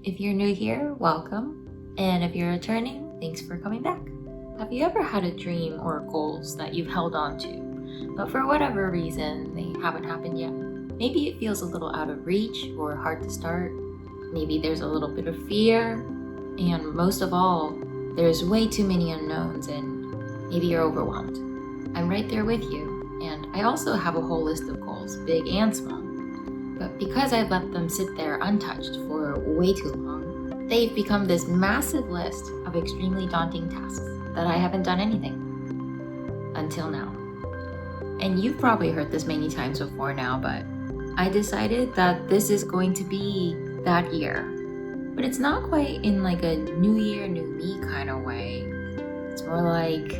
If you're new here, welcome. And if you're returning, thanks for coming back. Have you ever had a dream or goals that you've held on to, but for whatever reason, they haven't happened yet? Maybe it feels a little out of reach or hard to start. Maybe there's a little bit of fear. And most of all, there's way too many unknowns and maybe you're overwhelmed. I'm right there with you. And I also have a whole list of goals, big and small. But because I've let them sit there untouched for way too long, they've become this massive list of extremely daunting tasks that I haven't done anything until now. And you've probably heard this many times before now, but I decided that this is going to be that year. But it's not quite in like a new year, new me kind of way. It's more like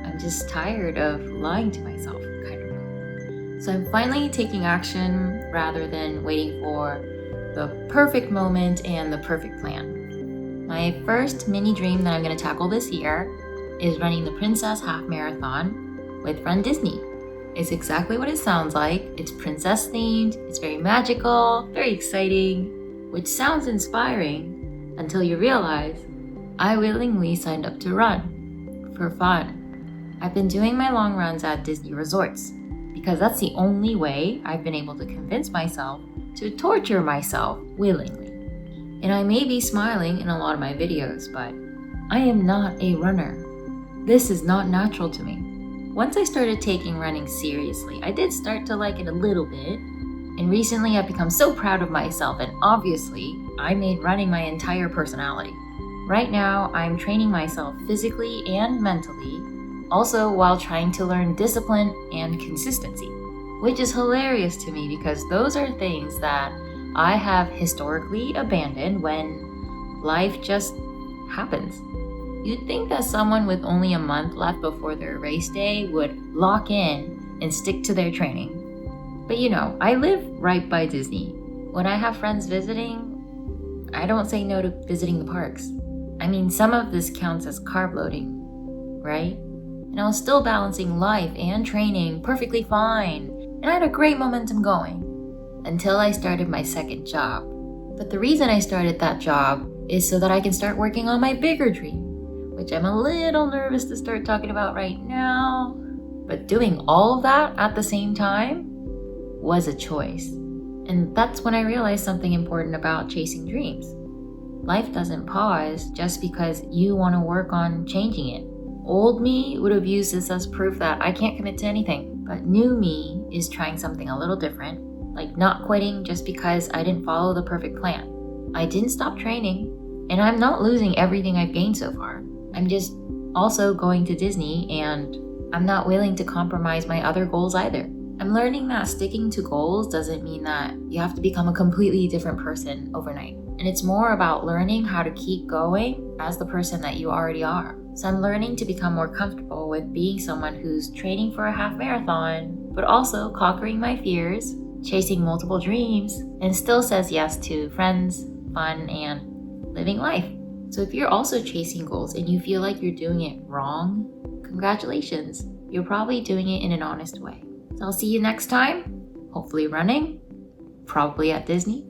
I'm just tired of lying to myself kind of way. So I'm finally taking action rather than waiting for the perfect moment and the perfect plan. My first mini dream that I'm going to tackle this year is running the Princess Half Marathon with Run Disney. It's exactly what it sounds like. It's princess themed, it's very magical, very exciting, which sounds inspiring until you realize I willingly signed up to run for fun. I've been doing my long runs at Disney resorts because that's the only way I've been able to convince myself to torture myself willingly. And I may be smiling in a lot of my videos, but I am not a runner. This is not natural to me. Once I started taking running seriously, I did start to like it a little bit. And recently I've become so proud of myself, and obviously I made running my entire personality. Right now I'm training myself physically and mentally, also while trying to learn discipline and consistency, which is hilarious to me because those are things that I have historically abandoned when life just happens. You'd think that someone with only a month left before their race day would lock in and stick to their training. But I live right by Disney. When I have friends visiting, I don't say no to visiting the parks. I mean, some of this counts as carb loading, right? And I was still balancing life and training perfectly fine, and I had a great momentum going until I started my second job. But the reason I started that job is so that I can start working on my bigger dream, which I'm a little nervous to start talking about right now. But doing all of that at the same time was a choice. And that's when I realized something important about chasing dreams. Life doesn't pause just because you want to work on changing it. Old me would have used this as proof that I can't commit to anything, but new me is trying something a little different, like not quitting just because I didn't follow the perfect plan. I didn't stop training, and I'm not losing everything I've gained so far. I'm just also going to Disney, and I'm not willing to compromise my other goals either. I'm learning that sticking to goals doesn't mean that you have to become a completely different person overnight. And it's more about learning how to keep going as the person that you already are. So I'm learning to become more comfortable with being someone who's training for a half marathon, but also conquering my fears, chasing multiple dreams, and still says yes to friends, fun, and living life. So if you're also chasing goals and you feel like you're doing it wrong, congratulations. You're probably doing it in an honest way. So I'll see you next time, hopefully running, probably at Disney.